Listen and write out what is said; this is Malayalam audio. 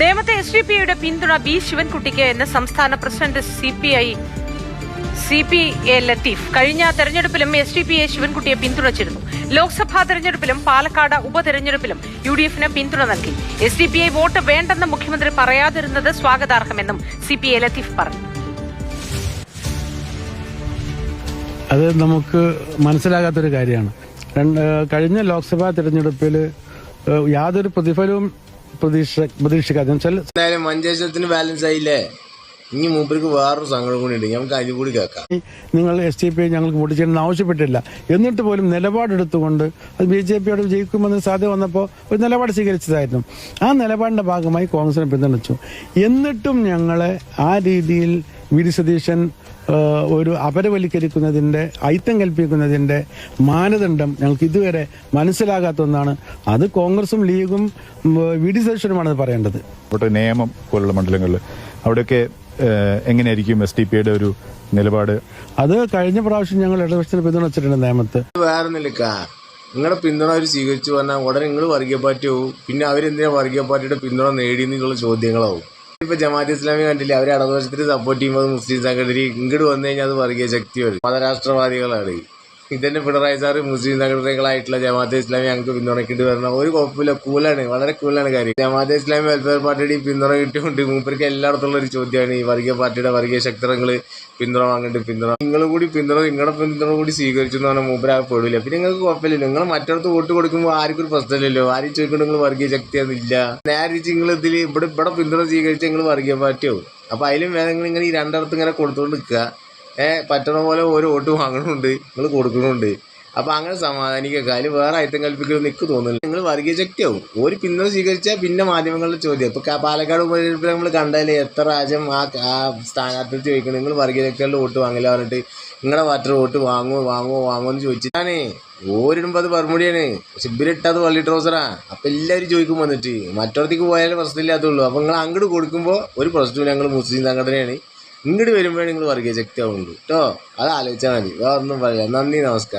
നേമത്തെ SDPIയുടെ പിന്തുണ ബി ശിവൻകുട്ടിക്ക് എന്ന് സംസ്ഥാന പ്രസിഡന്റ് CPA ലത്തീഫ്. കഴിഞ്ഞ തെരഞ്ഞെടുപ്പിലും SDPI ശിവൻകുട്ടിയെ പിന്തുണച്ചിരുന്നു. ലോക്സഭാ തെരഞ്ഞെടുപ്പിലും പാലക്കാട് ഉപതെരഞ്ഞെടുപ്പിലും UDFന് പിന്തുണ നൽകി. SDPI വോട്ട് വേണ്ടെന്ന് മുഖ്യമന്ത്രി പറയാതിരുന്നത് സ്വാഗതാർഹമെന്നും CPA ലത്തീഫ് പറഞ്ഞു. അത് നമുക്ക് മനസ്സിലാകാത്തൊരു കാര്യമാണ്. കഴിഞ്ഞ ലോക്സഭാ തെരഞ്ഞെടുപ്പിൽ യാതൊരു പ്രതിഫലവും പ്രതീക്ഷിക്കാതെ എന്തായാലും മഞ്ചേശ്വരത്തിന് ബാലൻസ് ആയില്ലേ. ഇനി മൂപ്പർക്ക് വേറൊരു സങ്കടം കൂടി ഉണ്ട്, നമുക്ക് അതിൽ കൂടി കേൾക്കാം. നിങ്ങൾ SDPI ഞങ്ങൾക്ക് വോട്ട് ചെയ്യണമെന്ന് ആവശ്യപ്പെട്ടില്ല, എന്നിട്ട് പോലും നിലപാടെടുത്തുകൊണ്ട് അത് BJPയോട് ജയിക്കുമെന്ന് സാധ്യത വന്നപ്പോൾ ഒരു നിലപാട് സ്വീകരിച്ചതായിരുന്നു. ആ നിലപാടിന്റെ ഭാഗമായി കോൺഗ്രസിനെ പിന്തുണച്ചു. എന്നിട്ടും ഞങ്ങളെ ആ രീതിയിൽ വി.ഡി. സതീശൻ ഒരു അപരവൽക്കരിക്കുന്നതിന്റെ ഐത്തം കൽപ്പിക്കുന്നതിന്റെ മാനദണ്ഡം ഞങ്ങൾക്ക് ഇതുവരെ മനസ്സിലാകാത്ത ഒന്നാണ്. അത് കോൺഗ്രസും ലീഗും വി.ഡി. സതീശനുമാണ് അത് പറയേണ്ടത്. നേമം പോലുള്ള മണ്ഡലങ്ങളിൽ അവിടെയൊക്കെ എങ്ങനെയായിരിക്കും SDPIയുടെ ഒരു നിലപാട്? അത് കഴിഞ്ഞ പ്രാവശ്യം ഞങ്ങൾ ഇടതുപക്ഷത്തിന് പിന്തുണച്ചിട്ടുണ്ട് നേമത്ത്. വേറെ നിലക്ക നിങ്ങളുടെ പിന്തുണ അവർ സ്വീകരിച്ചു പറഞ്ഞാൽ ഉടനെ നിങ്ങൾ വർഗീയ പാർട്ടി ആവും. പിന്നെ അവരെന്തിനാ വർഗീയ പാർട്ടിയുടെ പിന്തുണ നേടിയെന്നുള്ള ചോദ്യങ്ങളാവും. ഇപ്പൊ ജമാഅത്ത് ഇസ്ലാമി കണ്ടില്ലേ, അവരെ ഇടതുപക്ഷത്തിന് സപ്പോർട്ട് ചെയ്യുമ്പോൾ മുസ്ലിം സംഘടന ഇങ്ങോട്ട് വന്നു കഴിഞ്ഞാൽ അത് വർഗീയ ശക്തി വരും. മതരാഷ്ട്രവാദികളാണ്. ഇതന്നെ പിണറായി സാറ് മുസ്ലിം സംഘടനകളായിട്ടുള്ള ജമാഅത്തെ ഇസ്ലാമി ഞങ്ങൾക്ക് പിന്തുണയ്ക്കേണ്ടി വരണം. ഒരു കുഴപ്പമില്ല, കൂലാണ്, വളരെ കൂലാണ് കാര്യം. ജമാഅത്തെ ഇസ്ലാമി വെൽഫെയർ പാർട്ടിയുടെ പിന്തുണ കിട്ടിക്കൊണ്ട് മൂപ്പർക്ക് എല്ലായിടത്തുള്ള ഒരു ചോദ്യമാണ് ഈ വർഗീയ പാർട്ടിയുടെ വർഗീയ ശക്തരങ്ങൾ പിന്തുണ വാങ്ങേണ്ടി പിന്തുണ നിങ്ങളുടെ പിന്തുണ കൂടി സ്വീകരിച്ചു എന്ന് പറഞ്ഞാൽ മൂപ്പരാ പെടില്ല. പിന്നെ നിങ്ങൾക്ക് കുഴപ്പമില്ലല്ലോ, നിങ്ങൾ മറ്റടുത്ത് വോട്ട് കൊടുക്കുമ്പോൾ ആർക്കും ഒരു പ്രശ്നമില്ലല്ലോ. ആരും ചോദിക്കൊണ്ട് നിങ്ങൾ വർഗീയ ശക്തിയൊന്നുമില്ല. നേരെ നിങ്ങൾ ഇതിൽ ഇവിടെ പിന്തുണ സ്വീകരിച്ച് നിങ്ങൾ വർഗീയ പാർട്ടിയാവും. അപ്പൊ അതിലും വേറെ ഇങ്ങനെ ഈ രണ്ടിടത്ത് ഇങ്ങനെ കൊടുത്തുകൊണ്ട് നിൽക്കുക. പറ്റണ പോലെ ഓരോ വോട്ട് വാങ്ങണമുണ്ട്, നിങ്ങൾ കൊടുക്കണമുണ്ട്. അപ്പൊ അങ്ങനെ സമാധാനിക്കുക. അതിൽ വേറെ ഐത്തം കൽപ്പിക്കുമെന്ന് എനിക്ക് തോന്നുന്നില്ല. നിങ്ങൾ വർഗീയ ശക്തിയാവും. ഒരു പിന്തുണ സ്വീകരിച്ചാൽ പിന്നെ മാധ്യമങ്ങളുടെ ചോദ്യം. ഇപ്പൊ പാലക്കാട് ഉപതെരഞ്ഞെടുപ്പിൽ നമ്മൾ കണ്ടാലേ എത്ര രാജ്യം ആ സ്ഥാനാർത്ഥി ചോദിക്കണം നിങ്ങൾ വർഗീയ ശക്തികളുടെ വോട്ട് വാങ്ങില്ല പറഞ്ഞിട്ട് നിങ്ങളുടെ പാർട്ടി വോട്ട് വാങ്ങുമോ എന്ന് ചോദിച്ചിട്ടാണ് ഓരിടുമ്പോൾ അത് മറുപടിയാണ്. ശിബിരിട്ടത് വള്ളി ട്രൗസറാ. അപ്പൊ എല്ലാവരും ചോദിക്കും വന്നിട്ട് മറ്റോടത്തേക്ക് പോയാലും പ്രശ്നമില്ലാത്തുള്ളൂ. അപ്പൊ നിങ്ങൾ അങ്ങോട്ട് കൊടുക്കുമ്പോൾ ഒരു പ്രശ്നമില്ല, ഞങ്ങൾ മുസ്ലിം സംഘടനയാണ്. ഇങ്ങോട്ട് വരുമ്പോഴേ നിങ്ങൾ വർഗീയ ശക്തി ആവുന്നുള്ളൂ കേട്ടോ. അത് ആലോചിച്ചാൽ മതി, വേറെ ഒന്നും പറയാം. നന്ദി, നമസ്കാരം.